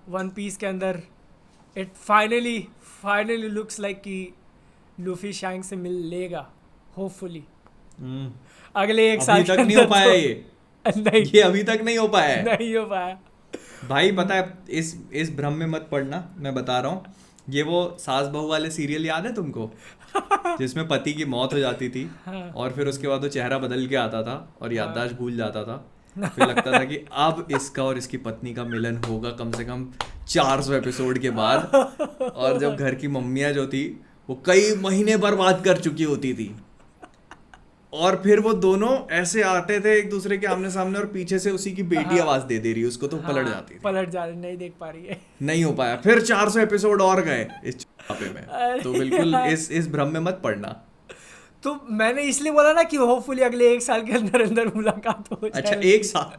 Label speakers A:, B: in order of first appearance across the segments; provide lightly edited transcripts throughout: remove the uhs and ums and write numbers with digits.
A: One piece के अंदर it finally looks like कि लूफी शैंक से मिल लेगा होपफुली अगले एक साल
B: अभी
A: के
B: तक नहीं हो
A: अंदर
B: पाया
A: तो नहीं
B: ये अभी तक नहीं हो पाया है।
A: नहीं हो पाया।
B: भाई पता है, इस भ्रम में मत पड़ना, मैं बता रहा हूँ। ये वो सास बहू वाले सीरियल याद है तुमको, जिसमें पति की मौत हो जाती थी
A: हाँ
B: और फिर उसके बाद वो चेहरा बदल के आता था और
A: हाँ
B: याददाश्त भूल जाता था। फिर लगता था कि अब इसका और इसकी पत्नी का मिलन होगा कम से कम 400 एपिसोड के बाद। और जब घर की मम्मियाँ जो थी वो कई महीने बर्बाद कर चुकी होती थी, और फिर वो दोनों ऐसे आते थे एक दूसरे के आमने सामने और पीछे से उसी की बेटी
A: हाँ
B: आवाज दे दे रही है उसको, तो पलट जाती थी।
A: पलट जा रही, नहीं देख पा रही है।
B: नहीं हो पाया, फिर 400 एपिसोड और गए इस छापे में। तो
A: अरे
B: बिल्कुल
A: यार,
B: इस भ्रम में मत पड़ना।
A: तो मैंने इसलिए बोला ना कि होपफुली अगले एक साल के अंदर अंदर मुलाकात हो जाए।
B: अच्छा, एक साल?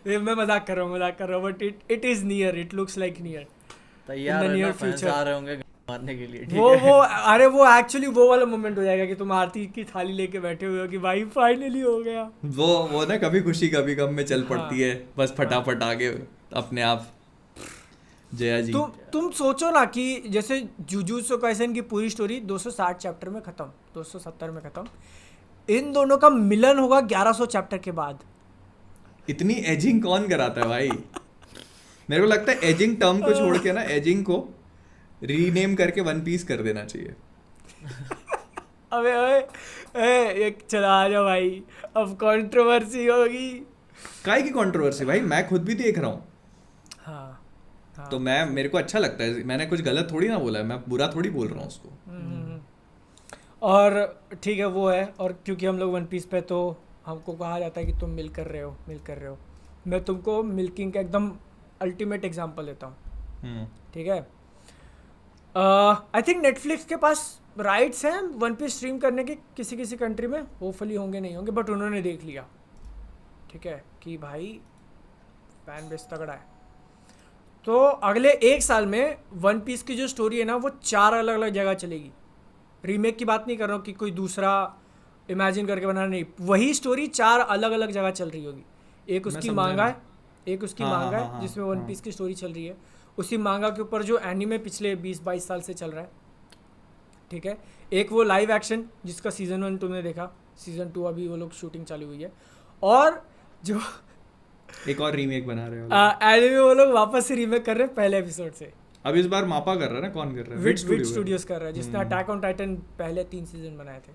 A: ये मैं मजाक कर रहा हूँ but it is near, it looks like near
C: तैयार
A: इन द
C: रहना,
A: नियर
C: फैंस
A: फ्यूचर।
C: आ रहे होंगे मारने के लिए, ठीक
A: वो
C: है।
A: अरे वो एक्चुअली वो वाला मोमेंट हो जाएगा कि तुम आरती की थाली लेके बैठे हुए हो कि भाई फाइनली हो गया।
B: वो ना कभी खुशी कभी गम में चल
A: हाँ
B: पड़ती है, बस फटाफट आगे अपने आप। जया जी।
A: तुम सोचो ना कि जैसे जुजुत्सु काइसेन की पूरी स्टोरी 260 चैप्टर में खत्म, 270 में खत्म, इन दोनों का मिलन होगा 1100 चैप्टर के बाद।
B: इतनी एजिंग कौन कराता है भाई? मेरे को लगता है एजिंग टर्म को छोड़ के ना, एजिंग को रीनेम करके वन पीस कर देना चाहिए।
A: अबे एक चला आ जाओ भाई, अब कंट्रोवर्सी होगी।
B: काय की कंट्रोवर्सी भाई? मैं खुद भी देख रहा हूँ।
A: हाँ हाँ
B: तो मेरे को अच्छा लगता है, मैंने कुछ गलत थोड़ी ना बोला है, मैं बुरा थोड़ी बोल रहा हूँ उसको।
A: और ठीक है वो है, और क्योंकि हम लोग वन पीस पे तो हमको कहा जाता है कि तुम मिल कर रहे हो। मैं तुमको मिल्किंग का एकदम अल्टीमेट एग्जांपल देता हूँ, ठीक है। आई थिंक नेटफ्लिक्स के पास राइट्स हैं वन पीस स्ट्रीम करने के किसी कंट्री में, होपफुली होंगे नहीं होंगे, बट उन्होंने देख लिया, ठीक है, कि भाई फैन बेस तगड़ा है। तो अगले एक साल में वन पीस की जो स्टोरी है ना वो 4 अलग अलग जगह चलेगी। रीमेक की बात नहीं कर रहा हूँ कि कोई दूसरा इमेजिन करके बनाना, नहीं, वही स्टोरी 4 अलग अलग जगह चल रही होगी। एक उसकी मांगा है, जिसमें वन पीस की स्टोरी चल रही है। उसी मांगा के ऊपर जो एनीमे पिछले 20-22 साल से चल रहा है, ठीक है। एक वो लाइव एक्शन जिसका सीज़न 1 तुमने देखा, सीज़न 2 अभी वो लोग शूटिंग चालू हुई है, और जो
B: एक और रीमेक बना रहे हो
A: एनीमे वो लोग वापस से रीमेक कर रहे हैं पहले एपिसोड से।
B: अब इस बार मापा कर रहा है ना, कौन कर रहा है?
A: विट स्टूडियोज कर रहा है, जिसने अटैक ऑन टाइटन पहले 3 सीजन बनाए थे।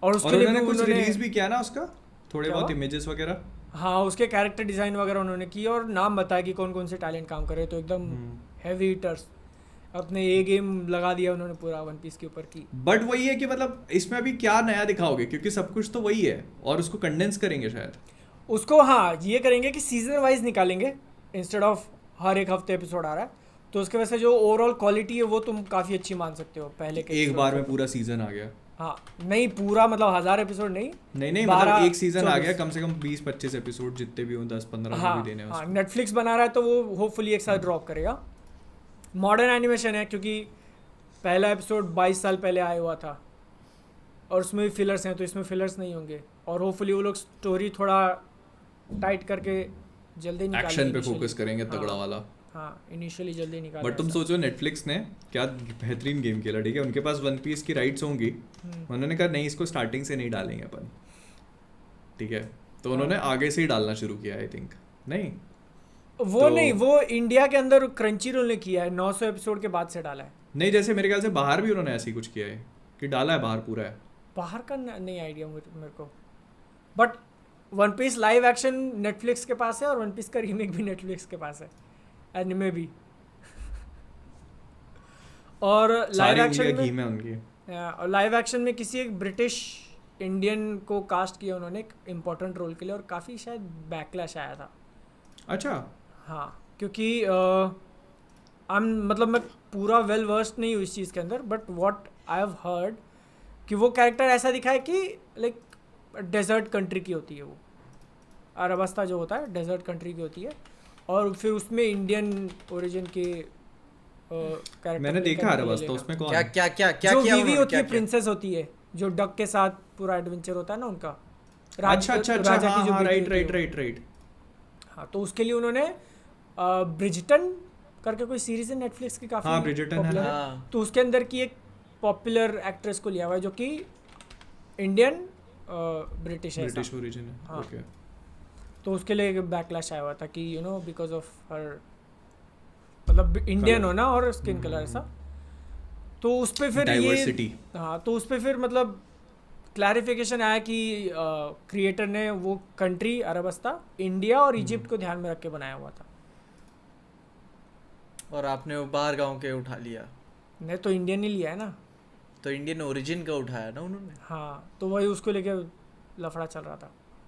A: और उसके लिए
B: उन्होंने कुछ रिलीज भी किया ना उसका, थोड़े बहुत इमेजेस वगैरह।
A: हाँ, उसके कैरेक्टर डिज़ाइन वगैरह उन्होंने की और नाम बताया कि कौन कौन से टैलेंट काम कर रहे हैं। तो एकदम हैवी हिटर्स, अपने ये गेम लगा दिया उन्होंने पूरा वन पीस के ऊपर की।
B: बट वही है कि मतलब इसमें अभी क्या नया दिखाओगे, क्योंकि सब कुछ तो वही है, और उसको कंडेंस करेंगे शायद
A: उसको। हाँ, ये करेंगे कि सीजन वाइज निकालेंगे इंस्टेड ऑफ हर एक हफ्ते एपिसोड आ रहा है। तो उसके वजह से जो ओवरऑल क्वालिटी है वो तुम काफ़ी अच्छी मान सकते हो पहले के
B: एक बार में पूरा सीजन आ गया।
A: हाँ, नहीं पूरा मतलब 1000 एपिसोड नहीं,
B: मतलब एक सीजन आ गया, कम से कम 20-25 एपिसोड जितने भी हो, 10-15
A: हाँ,
B: भी देने हैं।
A: हाँ, नेटफ्लिक्स बना रहा है तो वो होपफुली एक साथ ड्रॉप करेगा। मॉडर्न एनिमेशन है क्योंकि पहला एपिसोड 22 साल पहले आया हुआ था, और उसमें भी फिलर्स हैं, तो इसमें फिलर्स नहीं होंगे। और होपफुली वो लोग स्टोरी थोड़ा टाइट करके जल्दी निकालेंगे,
B: एक्शन पे फोकस करेंगे तगड़ा वाला।
A: हाँ, इनिशियली जल्दी निकाल।
B: बट तुम सोचो, नेटफ्लिक्स ने क्या बेहतरीन गेम खेला, ठीक है, उनके पास वन पीस की राइट्स होंगी, उन्होंने कहा नहीं, इसको स्टार्टिंग से नहीं डालेंगे अपन, ठीक है, तो उन्होंने आगे से ही डालना शुरू किया, आई थिंक। नहीं
A: वो तो, नहीं, वो इंडिया के अंदर क्रंची रोल ने किया है, 900 एपिसोड के बाद से डाला है।
B: नहीं, जैसे मेरे ख्याल से बाहर भी उन्होंने ऐसे ही कुछ किया है कि डाला है बाहर पूरा है।
A: बाहर का नहीं आइडिया मेरे को, but One Piece live action Netflix के पास है और वन पीस का रीमेक भी नेटफ्लिक्स के पास है, एनिमे भी। और लाइव एक्शन में
B: उनकी,
A: और लाइव एक्शन में किसी एक ब्रिटिश इंडियन को कास्ट किया उन्होंने एक इम्पोर्टेंट रोल के लिए, और काफ़ी शायद बैकलैश आया था।
B: अच्छा,
A: हाँ, क्योंकि मतलब मैं पूरा वेल वर्स्ड नहीं हूँ इस चीज़ के अंदर, but what I have heard कि वो कैरेक्टर ऐसा दिखा है कि लाइक डेजर्ट कंट्री की होती है वो, अरबस्ता जो होता है डेजर्ट कंट्री की होती है, और फिर उसमें इंडियन ओरिजिन के कैरेक्टर
B: मैंने देखा अरबस्ता, उसमें कौन
C: क्या क्या क्या क्या
A: जो
C: किया
A: वीवी
C: उन्होंने,
A: होती है,
C: क्या
A: प्रिंसेस होती है, जो डक के साथ पूरा एडवेंचर होता है ना उनका,
B: अच्छा,
A: राजा की जो
B: हाँ,
A: बेटी होती है
B: राइट।
A: हाँ, तो उसके लिए उन्होंने ब्रिजटन करके कोई सीरीज है नेटफ्लिक्स की काफी
B: हाँ, ब्रिजटन है।
A: popular
C: हाँ।
A: तो उसके अंदर की एक पॉपुलर एक्ट्रेस को लिया हुआ है जो कि इंडियन ब्रिटिश है
B: ब्रिटिश
A: ऐसा।
B: ओरिजिन है।
A: हाँ।
B: ओके।
A: तो उसके लिए बैकलैश आया हुआ था कि you know because of her मतलब इंडियन हो ना और स्किन कलर ऐसा। तो उस पे फिर
B: Diversity।
A: ये हाँ तो उस पे फिर मतलब क्लैरिफिकेशन आया कि क्रिएटर ने वो कंट्री अरबस्ता इंडिया और इजिप्ट को ध्यान में रख के बनाया हुआ था।
C: और आपने वो बाहर गांव के उठा लिया,
A: ने तो इंडियन ही लिया है ना।
C: तो इंडियन ओरिजिन का उठाया ना उन्होंने।
A: हाँ तो वही उसको लेके लफड़ा चल रहा था।